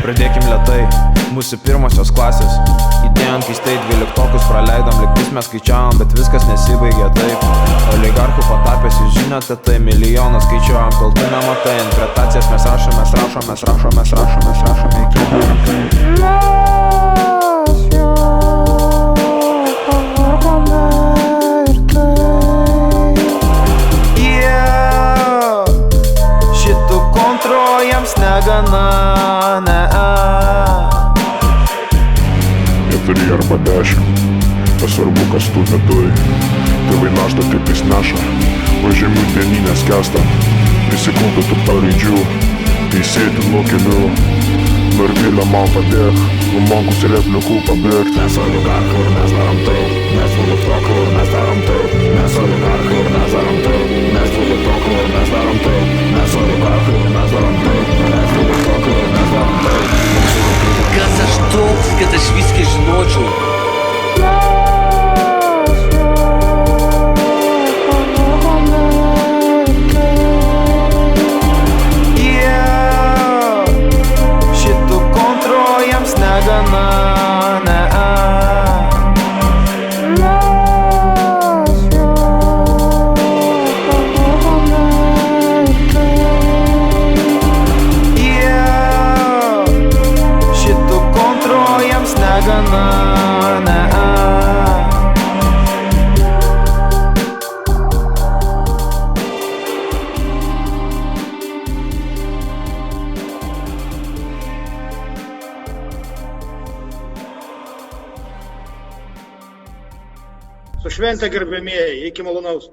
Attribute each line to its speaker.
Speaker 1: Pradėkim lėtai, mūsų pirmosios klasės. Įdėjom keistai 12-okus praleidom, lygtis mes skaičiavom, bet viskas nesibaigė taip. Oligarchų patapęs, jūs žinote, tai milijoną skaičiuojam, kol tu nematai. Interpretacijas mes rašome iki šitų kontrojams negana,
Speaker 2: Keturi arba 10, nesvarbu kas tu viduj. Tėvai naštą taip jis neša, o žemių dieninės kesta. Prisikultų tų pareidžių, teisėti nuo kelių. Mergilė man padėk, numankus repliukų pabėgt.
Speaker 3: Mes oligarchų ir mes darom taip, mes vulitokų ir mes darom taip. Mes oligarchų ir mes darom taip, mes vulitokų ir mes darom taip. Mes oligarchų ir mes darom taip, mes vulitokų ir mes darom taip.
Speaker 4: Kas aš toks, kad aš viską žinočiau?
Speaker 1: šitų kontrojams negana, šitų kontrojams negana.
Speaker 5: Su švente, gerbėmieji, iki malonaus.